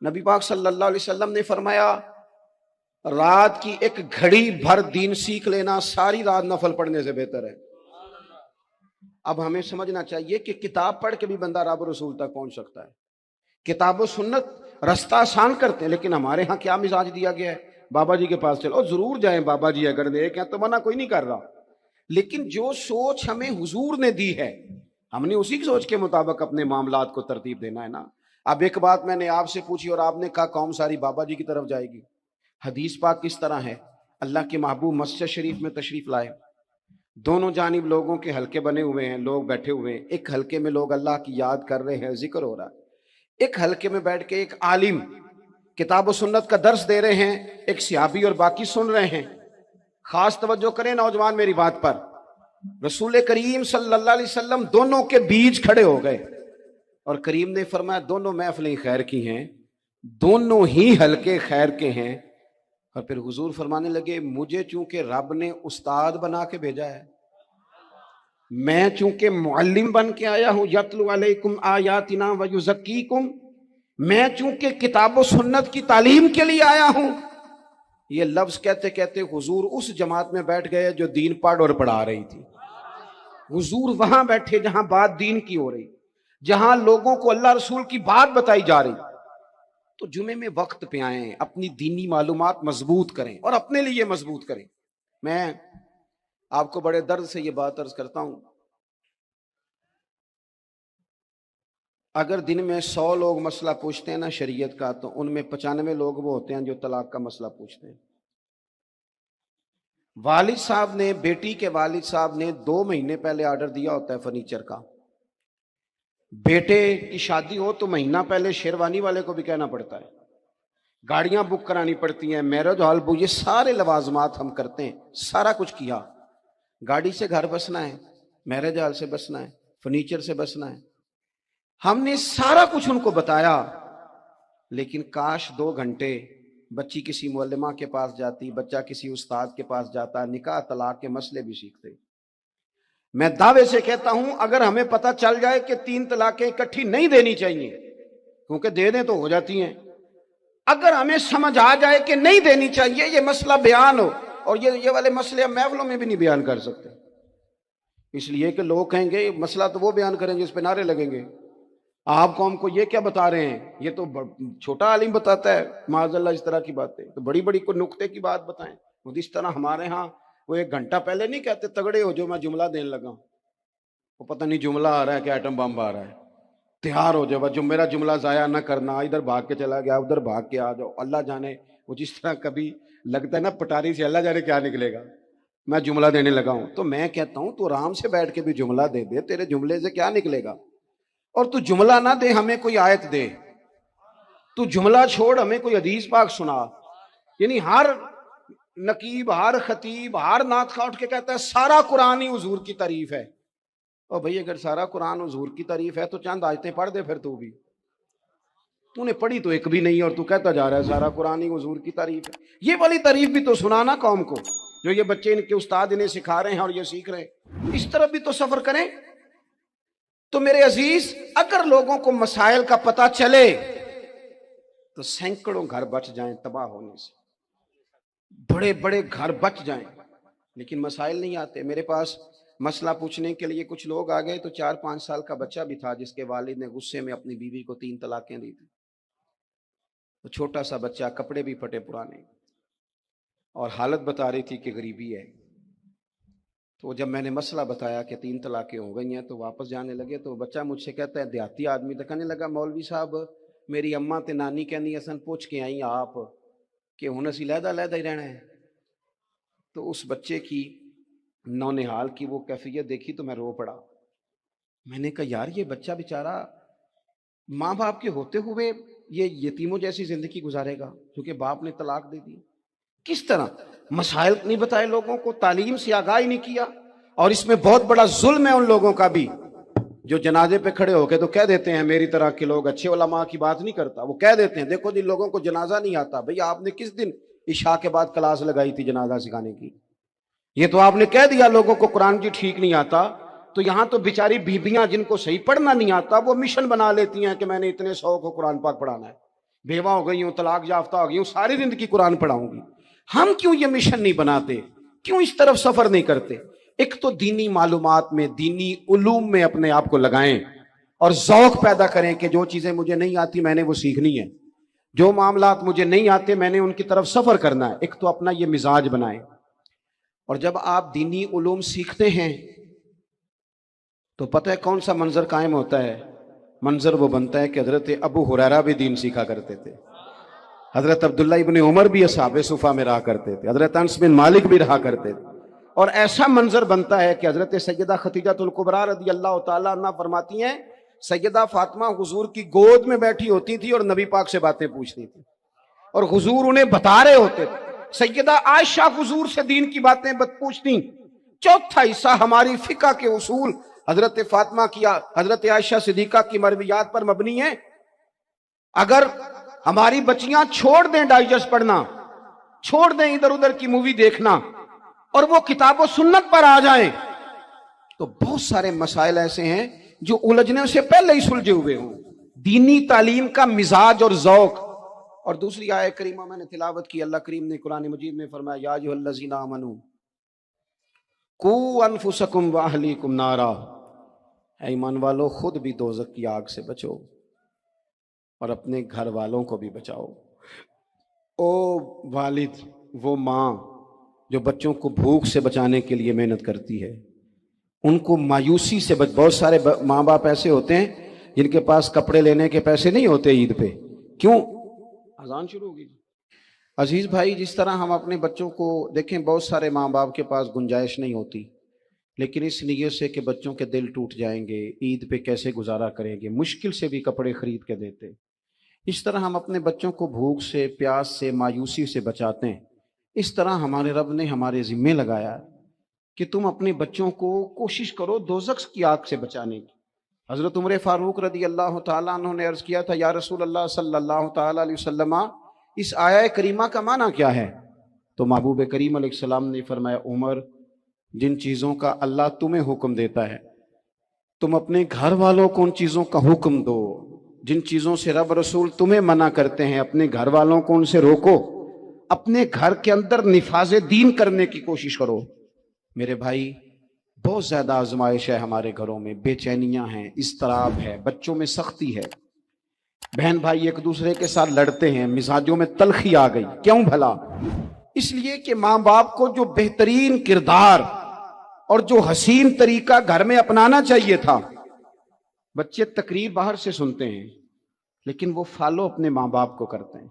نبی پاک صلی اللہ علیہ وسلم نے فرمایا رات کی ایک گھڑی بھر دین سیکھ لینا ساری رات نفل پڑھنے سے بہتر ہے۔ اب ہمیں سمجھنا چاہیے کہ کتاب پڑھ کے بھی بندہ رب رسول تک پہنچ سکتا ہے۔ کتاب و سنت رستہ آسان کرتے ہیں، لیکن ہمارے ہاں کیا مزاج دیا گیا ہے؟ بابا جی کے پاس چلو، ضرور جائیں بابا جی اگر نیک ہیں تو منع کوئی نہیں کر رہا، لیکن جو سوچ ہمیں حضور نے دی ہے ہم نے اسی سوچ کے مطابق اپنے معاملات کو ترتیب دینا ہے نا۔ اب ایک بات میں نے آپ سے پوچھی اور آپ نے کہا قوم ساری بابا جی کی طرف جائے گی۔ حدیث پاک کس طرح ہے؟ اللہ کے محبوب مسجد شریف میں تشریف لائے، دونوں جانب لوگوں کے حلقے بنے ہوئے ہیں، لوگ بیٹھے ہوئے ہیں، ایک حلقے میں لوگ اللہ کی یاد کر رہے ہیں، ذکر ہو رہا ہے، ایک حلقے میں بیٹھ کے ایک عالم کتاب و سنت کا درس دے رہے ہیں، ایک صحابی اور باقی سن رہے ہیں۔ خاص توجہ کریں نوجوان میری بات پر، رسول کریم صلی اللہ علیہ وسلم دونوں کے بیچ کھڑے ہو گئے اور کریم نے فرمایا دونوں محفلیں خیر کی ہیں، دونوں ہی حلقے خیر کے ہیں۔ اور پھر حضور فرمانے لگے مجھے چونکہ رب نے استاد بنا کے بھیجا ہے، میں چونکہ معلم بن کے آیا ہوں، یتلو علیکم آیاتنا ویزکیکم، میں چونکہ کتاب و سنت کی تعلیم کے لیے آیا ہوں۔ یہ لفظ کہتے کہتے حضور اس جماعت میں بیٹھ گئے جو دین پڑھ اور پڑھا رہی تھی۔ حضور وہاں بیٹھے جہاں بات دین کی ہو رہی، جہاں لوگوں کو اللہ رسول کی بات بتائی جا رہی۔ تو جمعے میں وقت پہ آئیں، اپنی دینی معلومات مضبوط کریں اور اپنے لیے مضبوط کریں۔ میں آپ کو بڑے درد سے یہ بات عرض کرتا ہوں، اگر دن میں 100 لوگ مسئلہ پوچھتے ہیں نا شریعت کا، تو ان میں 95 لوگ وہ ہوتے ہیں جو طلاق کا مسئلہ پوچھتے ہیں۔ والد صاحب نے، بیٹی کے والد صاحب نے 2 مہینے پہلے آرڈر دیا ہوتا ہے فرنیچر کا، بیٹے کی شادی ہو تو مہینہ پہلے شیروانی والے کو بھی کہنا پڑتا ہے، گاڑیاں بک کرانی پڑتی ہیں، میرج ہال بک، یہ سارے لوازمات ہم کرتے ہیں، سارا کچھ کیا۔ گاڑی سے گھر بسنا ہے، میرج ہال سے بسنا ہے، فرنیچر سے بسنا ہے، ہم نے سارا کچھ ان کو بتایا، لیکن کاش 2 گھنٹے بچی کسی معلمہ کے پاس جاتی، بچہ کسی استاد کے پاس جاتا، نکاح طلاق کے مسئلے بھی سیکھتے۔ میں دعوے سے کہتا ہوں اگر ہمیں پتہ چل جائے کہ 3 طلاقیں اکٹھی نہیں دینی چاہیے، کیونکہ دے دیں تو ہو جاتی ہیں، اگر ہمیں سمجھ آ جائے کہ نہیں دینی چاہیے، یہ مسئلہ بیان ہو، اور یہ والے مسئلے ہم محفلوں میں بھی نہیں بیان کر سکتے، اس لیے کہ لوگ کہیں گے مسئلہ تو وہ بیان کریں جس پہ نعرے لگیں گے، آپ قوم کو یہ کیا بتا رہے ہیں، یہ تو چھوٹا عالم بتاتا ہے معاذ اللہ اس طرح کی باتیں، تو بڑی بڑی کوئی نقطے کی بات بتائیں۔ وہ اس طرح ہمارے ہاں وہ 1 گھنٹہ پہلے نہیں کہتے تگڑے ہو جو میں جملہ دینے لگا، وہ پتہ نہیں جملہ آ رہا ہے کہ ایٹم بم آ رہا ہے، تیار ہو جاؤ، جو میرا جملہ ضائع نہ کرنا، ادھر بھاگ کے چلا گیا ادھر بھاگ کے آ جاؤ، اللہ جانے وہ جس طرح کبھی لگتا ہے نا پٹاری سے، اللہ جانے کیا نکلے گا، میں جملہ دینے لگا ہوں۔ تو میں کہتا ہوں تو آرام سے بیٹھ کے بھی جملہ دے دے، تیرے جملے سے کیا نکلے گا، اور تو جملہ نہ دے ہمیں کوئی آیت دے، تو جملہ چھوڑ ہمیں کوئی حدیث پاک سنا۔ یعنی ہر نقیب، ہر خطیب، ہر نعت خواں اٹھ کے کہتا ہے سارا قرآن ہی حضور کی تعریف ہے۔ اور بھئی اگر سارا قرآن حضور کی تعریف ہے تو چند آیتیں پڑھ دے، پھر تو نے پڑھی تو ایک بھی نہیں اور تو کہتا جا رہا ہے سارا قرآن ہی حضور کی تعریف ہے۔ یہ والی تعریف بھی تو سنانا قوم کو، جو یہ بچے ان کے استاد انہیں سکھا رہے ہیں اور یہ سیکھ رہے ہیں، اس طرف بھی تو سفر کریں۔ تو میرے عزیز اگر لوگوں کو مسائل کا پتہ چلے تو سینکڑوں گھر بچ جائیں تباہ ہونے سے، بڑے بڑے گھر بچ جائیں، لیکن مسائل نہیں آتے۔ میرے پاس مسئلہ پوچھنے کے لیے کچھ لوگ آ گئے تو 4-5 سال کا بچہ بھی تھا جس کے والد نے غصے میں اپنی بیوی کو 3 طلاقیں دی تھی، تو چھوٹا سا بچہ، کپڑے بھی پھٹے پرانے، اور حالت بتا رہی تھی کہ غریبی ہے۔ تو جب میں نے مسئلہ بتایا کہ 3 طلاقیں ہو گئی ہیں تو واپس جانے لگے، تو بچہ مجھ سے کہتا ہے دیہاتی آدمی تو کہنے لگا مولوی صاحب میری اماں تے نانی کہنی اسن پوچھ کے آئی آپ کہ ہن اسی لہدا لہدا ہی رہنا ہے۔ تو اس بچے کی نونہال کی وہ کیفیت دیکھی تو میں رو پڑا۔ میں نے کہا یار یہ بچہ بیچارہ ماں باپ کے ہوتے ہوئے یہ یتیموں جیسی زندگی گزارے گا کیونکہ باپ نے طلاق دے دی۔ کس طرح مسائل نہیں بتائے، لوگوں کو تعلیم سے آگاہی نہیں کیا، اور اس میں بہت بڑا ظلم ہے ان لوگوں کا بھی جو جنازے پہ کھڑے ہو کے تو کہہ دیتے ہیں، میری طرح کے لوگ اچھے علماء کی بات نہیں کرتا، وہ کہہ دیتے ہیں دیکھو جن لوگوں کو جنازہ نہیں آتا، بھئی آپ نے کس دن عشاء کے بعد کلاس لگائی تھی جنازہ سکھانے کی، یہ تو آپ نے کہہ دیا لوگوں کو قرآن کی ٹھیک نہیں آتا، تو یہاں تو بیچاری بیبیاں جن کو صحیح پڑھنا نہیں آتا وہ مشن بنا لیتی ہیں کہ میں نے اتنے 100 کو قرآن پاک پڑھانا ہے۔ بیوہ ہو گئی ہوں, طلاق یافتہ ہو گئی ہوں, ساری زندگی قرآن پڑھاؤں گی. ہم کیوں یہ مشن نہیں بناتے, کیوں اس طرف سفر نہیں کرتے؟ ایک تو دینی معلومات میں, دینی علوم میں اپنے آپ کو لگائیں اور ذوق پیدا کریں کہ جو چیزیں مجھے نہیں آتی میں نے وہ سیکھنی ہے, جو معاملات مجھے نہیں آتے میں نے ان کی طرف سفر کرنا ہے. ایک تو اپنا یہ مزاج بنائیں. اور جب آپ دینی علوم سیکھتے ہیں تو پتہ ہے کون سا منظر قائم ہوتا ہے؟ منظر وہ بنتا ہے کہ حضرت ابو ہریرہ بھی دین سیکھا کرتے تھے, حضرت عبداللہ ابن عمر بھی اصحاب صفہ میں رہا کرتے تھے, حضرت انس بن مالک بھی رہا کرتے تھے. اور ایسا منظر بنتا ہے کہ حضرت سیدہ خدیجہ الکبریٰ رضی اللہ تعالیٰ عنہ فرماتی ہیں سیدہ فاطمہ حضور کی گود میں بیٹھی ہوتی تھی اور نبی پاک سے باتیں پوچھتی تھی اور حضور انہیں بتا رہے ہوتے تھے. سیدہ عائشہ حضور سے دین کی باتیں پوچھتی. چوتھا حصہ ہماری فقہ کے اصول حضرت فاطمہ کی, حضرت عائشہ صدیقہ کی مرویات پر مبنی ہیں. اگر ہماری بچیاں چھوڑ دیں ڈائجسٹ پڑھنا, چھوڑ دیں ادھر ادھر کی مووی دیکھنا اور وہ کتاب و سنت پر آ جائیں تو بہت سارے مسائل ایسے ہیں جو الجھنے سے پہلے ہی سلجھے ہوئے ہوں. دینی تعلیم کا مزاج اور ذوق. اور دوسری آیت کریمہ میں نے تلاوت کی, اللہ کریم نے قرآن مجید میں فرمایا یا ایھا الذین آمنوا قوا انفسکم واہلیکم نارا, اے ایمان والو خود بھی دوزخ کی آگ سے بچو اور اپنے گھر والوں کو بھی بچاؤ. او والد, وہ ماں جو بچوں کو بھوک سے بچانے کے لیے محنت کرتی ہے, ان کو مایوسی سے بہت سارے ماں باپ ایسے ہوتے ہیں جن کے پاس کپڑے لینے کے پیسے نہیں ہوتے عید پہ. کیوں؟ اذان شروع ہوگی. عزیز بھائی, جس طرح ہم اپنے بچوں کو دیکھیں, بہت سارے ماں باپ کے پاس گنجائش نہیں ہوتی, لیکن اس نیت سے کہ بچوں کے دل ٹوٹ جائیں گے, عید پہ کیسے گزارا کریں گے, مشکل سے بھی کپڑے خرید کے دیتے. اس طرح ہم اپنے بچوں کو بھوک سے, پیاس سے, مایوسی سے بچاتے ہیں. اس طرح ہمارے رب نے ہمارے ذمے لگایا کہ تم اپنے بچوں کو کوشش کرو دوزخ کی آگ سے بچانے کی. حضرت عمر فاروق رضی اللہ تعالیٰ عنہ نے عرض کیا تھا یا رسول اللہ صلی اللہ تعالیٰ علیہ وسلم, اس آیہ کریمہ کا معنی کیا ہے؟ تو محبوب کریم علیہ السلام نے فرمایا عمر, جن چیزوں کا اللہ تمہیں حکم دیتا ہے تم اپنے گھر والوں کو ان چیزوں کا حکم دو, جن چیزوں سے رب رسول تمہیں منع کرتے ہیں اپنے گھر والوں کو ان سے روکو, اپنے گھر کے اندر نفاذ دین کرنے کی کوشش کرو. میرے بھائی, بہت زیادہ آزمائش ہے ہمارے گھروں میں, بے چینیاں ہیں, اضطراب ہے, بچوں میں سختی ہے, بہن بھائی ایک دوسرے کے ساتھ لڑتے ہیں, مزاجوں میں تلخی آ گئی. کیوں بھلا؟ اس لیے کہ ماں باپ کو جو بہترین کردار اور جو حسین طریقہ گھر میں اپنانا چاہیے تھا, بچے تقریر باہر سے سنتے ہیں لیکن وہ فالو اپنے ماں باپ کو کرتے ہیں.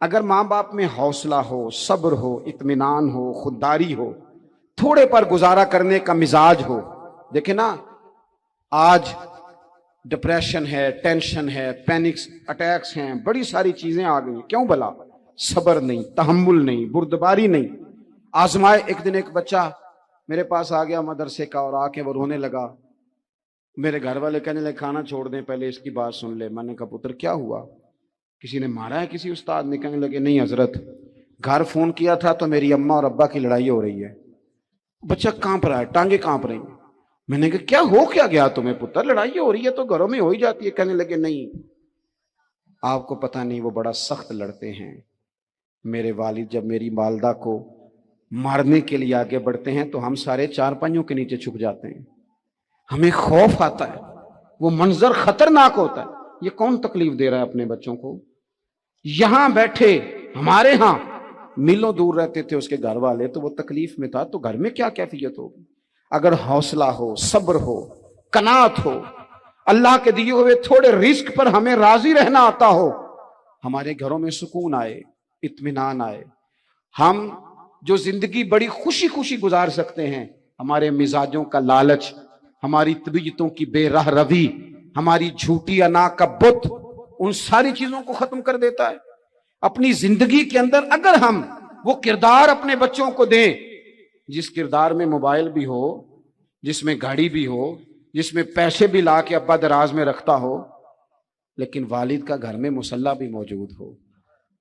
اگر ماں باپ میں حوصلہ ہو, صبر ہو, اطمینان ہو, خودداری ہو, تھوڑے پر گزارا کرنے کا مزاج ہو. دیکھیں نا, آج ڈپریشن ہے, ٹینشن ہے, پینکس اٹیکس ہیں, بڑی ساری چیزیں آ گئی. کیوں بھلا؟ صبر نہیں, تحمل نہیں, بردباری نہیں. آزمائے. ایک دن ایک بچہ میرے پاس آ گیا مدرسے کا اور آ کے وہ رونے لگا. میرے گھر والے کہنے لگے کھانا چھوڑ دیں, پہلے اس کی بات سن لے. میں نے کہا پتر کیا ہوا, کسی نے مارا ہے کسی استاد نے؟ کہنے لگے نہیں حضرت, گھر فون کیا تھا تو میری اماں اور ابا کی لڑائی ہو رہی ہے. بچہ کانپ رہا ہے, ٹانگیں کانپ رہی ہیں. میں نے کہا کیا ہو کیا گیا تمہیں پتر, لڑائی ہو رہی ہے تو گھروں میں ہو ہی جاتی ہے. کہنے لگے نہیں, آپ کو پتہ نہیں وہ بڑا سخت لڑتے ہیں. میرے والد جب میری والدہ کو مارنے کے لیے آگے بڑھتے ہیں تو ہم سارے چارپائیوں کے نیچے چھپ جاتے ہیں, ہمیں خوف آتا ہے, وہ منظر خطرناک ہوتا ہے. یہ کون تکلیف دے رہا ہے اپنے بچوں کو؟ یہاں بیٹھے ہمارے ہاں میلوں دور رہتے تھے اس کے گھر والے, تو وہ تکلیف میں تھا, تو گھر میں کیا کیفیت ہوگی؟ اگر حوصلہ ہو, صبر ہو, قناعت ہو, اللہ کے دیے ہوئے تھوڑے رزق پر ہمیں راضی رہنا آتا ہو, ہمارے گھروں میں سکون آئے, اطمینان آئے. ہم جو زندگی بڑی خوشی خوشی گزار سکتے ہیں, ہمارے مزاجوں کا لالچ, ہماری طبیعتوں کی بے راہ روی, ہماری جھوٹی انا کا بت, ان ساری چیزوں کو ختم کر دیتا ہے. اپنی زندگی کے اندر اگر ہم وہ کردار اپنے بچوں کو دیں, جس کردار میں موبائل بھی ہو, جس میں گاڑی بھی ہو, جس میں پیسے بھی لا کے ابا دراز میں رکھتا ہو, لیکن والد کا گھر میں مصلی بھی موجود ہو,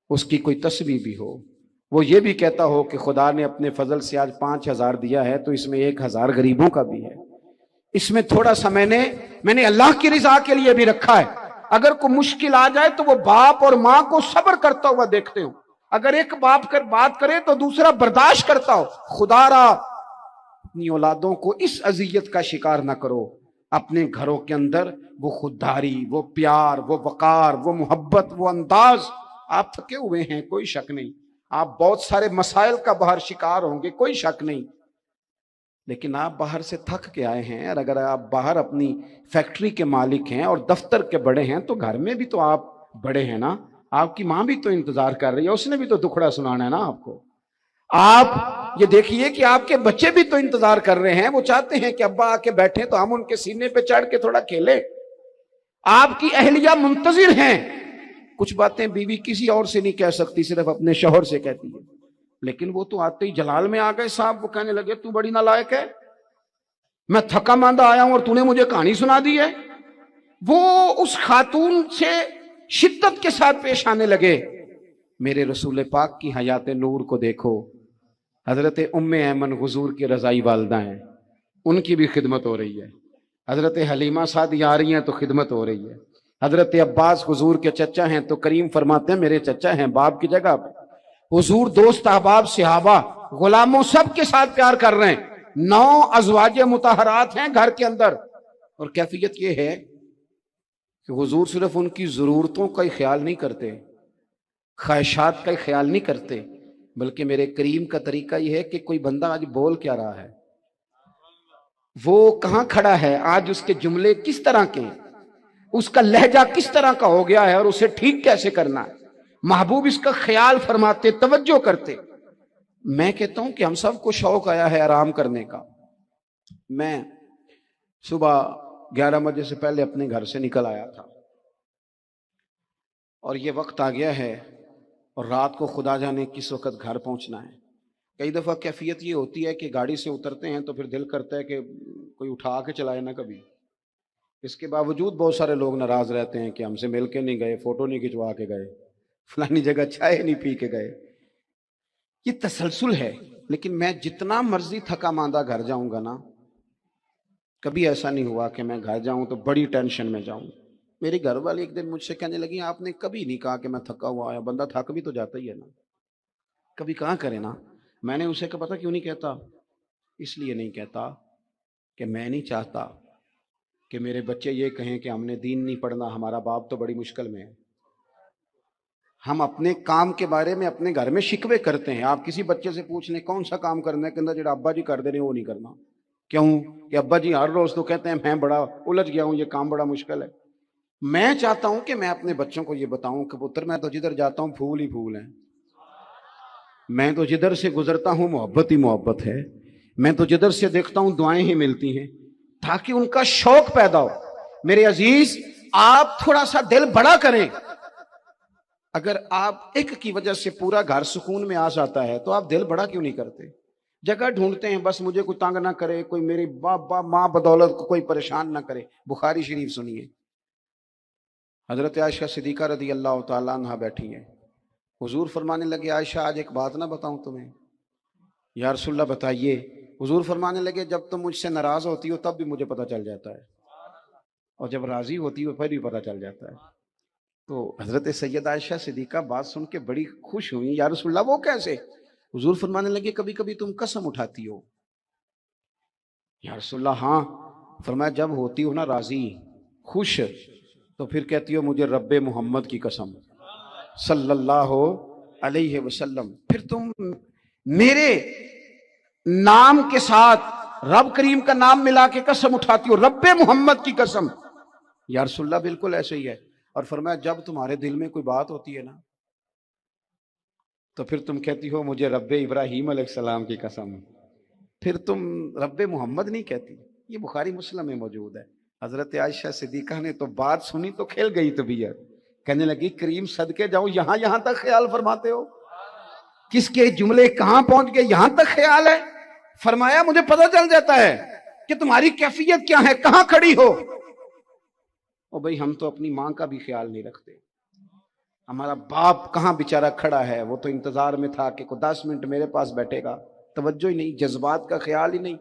اس کی کوئی تسبیح بھی ہو, وہ یہ بھی کہتا ہو کہ خدا نے اپنے فضل سے آج 5,000 دیا ہے تو اس میں 1,000 غریبوں کا بھی ہے, اس میں تھوڑا سا میں نے اللہ کی رضا کے لیے بھی رکھا ہے. اگر کوئی مشکل آ جائے تو وہ باپ اور ماں کو صبر کرتا ہوا دیکھتے ہو. اگر ایک باپ کر بات کرے تو دوسرا برداشت کرتا ہو. خدا را اپنی اولادوں کو اس اذیت کا شکار نہ کرو. اپنے گھروں کے اندر وہ خودداری، وہ پیار، وہ وقار، وہ محبت، وہ انداز. آپ تھکے ہوئے ہیں، کوئی شک نہیں. آپ بہت سارے مسائل کا باہر شکار ہوں گے، کوئی شک نہیں. لیکن آپ باہر سے تھک کے آئے ہیں، اور اگر آپ باہر اپنی فیکٹری کے مالک ہیں اور دفتر کے بڑے ہیں تو گھر میں بھی تو آپ بڑے ہیں نا. آپ کی ماں بھی تو انتظار کر رہی ہے، اس نے بھی تو دکھڑا سنانا ہے نا آپ کو. آپ یہ دیکھیے کہ آپ کے بچے بھی تو انتظار کر رہے ہیں، وہ چاہتے ہیں کہ ابا آ کے بیٹھے تو ہم ان کے سینے پہ چڑھ کے تھوڑا کھیلیں. آپ کی اہلیہ منتظر ہیں. کچھ باتیں بیوی کسی اور سے نہیں کہہ سکتی، صرف اپنے شوہر سے کہتی ہے. لیکن وہ تو آتے ہی جلال میں آ گئے صاحب. وہ کہنے لگے تو بڑی نالائق ہے، میں تھکا ماندہ آیا ہوں اور تو نے مجھے کہانی سنا دی ہے. وہ اس خاتون سے شدت کے ساتھ پیش آنے لگے. میرے رسول پاک کی حیات نور کو دیکھو. حضرت ام ایمن حضور کی رضائی والدہ ہیں، ان کی بھی خدمت ہو رہی ہے. حضرت حلیمہ سعدیہ آ رہی ہیں تو خدمت ہو رہی ہے. حضرت عباس حضور کے چچا ہیں تو کریم فرماتے ہیں میرے چچا ہیں باپ کی جگہ پہ. حضور دوست احباب صحابہ غلاموں سب کے ساتھ پیار کر رہے ہیں. 9 ازواج مطہرات ہیں گھر کے اندر. اور کیفیت یہ ہے کہ حضور صرف ان کی ضرورتوں کا ہی خیال نہیں کرتے، خواہشات کا ہی خیال نہیں کرتے، بلکہ میرے کریم کا طریقہ یہ ہے کہ کوئی بندہ آج بول کیا رہا ہے، وہ کہاں کھڑا ہے آج، اس کے جملے کس طرح کے ہیں، اس کا لہجہ کس طرح کا ہو گیا ہے اور اسے ٹھیک کیسے کرنا ہے. محبوب اس کا خیال فرماتے، توجہ کرتے. میں کہتا ہوں کہ ہم سب کو شوق آیا ہے آرام کرنے کا. میں صبح 11 بجے سے پہلے اپنے گھر سے نکل آیا تھا اور یہ وقت آ گیا ہے اور رات کو خدا جانے کس وقت گھر پہنچنا ہے. کئی دفعہ کیفیت یہ ہوتی ہے کہ گاڑی سے اترتے ہیں تو پھر دل کرتا ہے کہ کوئی اٹھا کے چلائے نہ کبھی. اس کے باوجود بہت سارے لوگ ناراض رہتے ہیں کہ ہم سے مل کے نہیں گئے، فوٹو نہیں کھنچوا کے گئے، فلانی جگہ چائے نہیں پی کے گئے. یہ تسلسل ہے. لیکن میں جتنا مرضی تھکا ماندہ گھر جاؤں گا نا، کبھی ایسا نہیں ہوا کہ میں گھر جاؤں تو بڑی ٹینشن میں جاؤں. میری گھر والی ایک دن مجھ سے کہنے لگی آپ نے کبھی نہیں کہا کہ میں تھکا ہوا آیا. بندہ تھک بھی تو جاتا ہی ہے نا، کبھی کہاں کرے نا. میں نے اسے کہا پتہ کیوں نہیں کہتا؟ اس لیے نہیں کہتا کہ میں نہیں چاہتا کہ میرے بچے یہ کہیں کہ ہم نے دین نہیں پڑھنا، ہمارا باپ تو بڑی مشکل میں ہے. ہم اپنے کام کے بارے میں اپنے گھر میں شکوے کرتے ہیں. آپ کسی بچے سے پوچھ لیں کون سا کام کرنا ہے، کہ جڑا ابا جی کر دے رہے وہ نہیں کرنا. کیوں؟ کہ ابا جی ہر روز تو کہتے ہیں میں بڑا الجھ گیا ہوں، یہ کام بڑا مشکل ہے. میں چاہتا ہوں کہ میں اپنے بچوں کو یہ بتاؤں کہ پتر میں تو جدھر جاتا ہوں پھول ہی پھول ہیں، میں تو جدھر سے گزرتا ہوں محبت ہی محبت ہے، میں تو جدھر سے دیکھتا ہوں دعائیں ہی ملتی ہیں، تاکہ ان کا شوق پیدا ہو. میرے عزیز آپ تھوڑا سا دل بڑا کریں. اگر آپ ایک کی وجہ سے پورا گھر سکون میں آ جاتا ہے تو آپ دل بڑا کیوں نہیں کرتے؟ جگہ ڈھونڈتے ہیں بس مجھے کوئی تنگ نہ کرے، کوئی میری باپ ماں بدولت کو کوئی پریشان نہ کرے. بخاری شریف سنیے، حضرت عائشہ صدیقہ رضی اللہ تعالیٰ عنہ بیٹھی ہیں. حضور فرمانے لگے عائشہ آج ایک بات نہ بتاؤں تمہیں؟ یا رسول اللہ بتائیے. حضور فرمانے لگے جب تم مجھ سے ناراض ہوتی ہو تب بھی مجھے پتہ چل جاتا ہے، اور جب راضی ہوتی ہو پھر بھی پتہ چل جاتا ہے. تو حضرت سید عائشہ صدیقہ بات سن کے بڑی خوش ہوئی. یا رسول اللہ وہ کیسے؟ حضور فرمانے لگے کبھی کبھی تم قسم اٹھاتی ہو. یا رسول اللہ ہاں. فرمایا جب ہوتی ہو نا راضی، خوش، تو پھر کہتی ہو مجھے رب محمد کی قسم صلی اللہ علیہ وسلم، پھر تم میرے نام کے ساتھ رب کریم کا نام ملا کے قسم اٹھاتی ہو رب محمد کی قسم. یا رسول اللہ بالکل ایسے ہی ہے. اور فرمایا جب تمہارے دل میں کوئی بات ہوتی ہے نا تو پھر تم کہتی ہو مجھے رب ابراہیم علیہ السلام کی قسم، پھر تم رب محمد نہیں کہتی. یہ بخاری مسلم میں موجود ہے. حضرت عائشہ صدیقہ نے تو بات سنی تو کھل گئی طبیعت، کہنے لگی کریم صدقے جاؤ، یہاں تک خیال فرماتے ہو؟ کس کے جملے کہاں پہنچ گئے، یہاں تک خیال ہے. فرمایا مجھے پتہ چل جاتا ہے کہ تمہاری کیفیت کیا ہے، کہاں کھڑی ہو. او بھئی ہم تو اپنی ماں کا بھی خیال نہیں رکھتے. ہمارا باپ کہاں بیچارہ کھڑا ہے، وہ تو انتظار میں تھا کہ کوئی 10 منٹ میرے پاس بیٹھے گا. توجہ ہی نہیں، جذبات کا خیال ہی نہیں.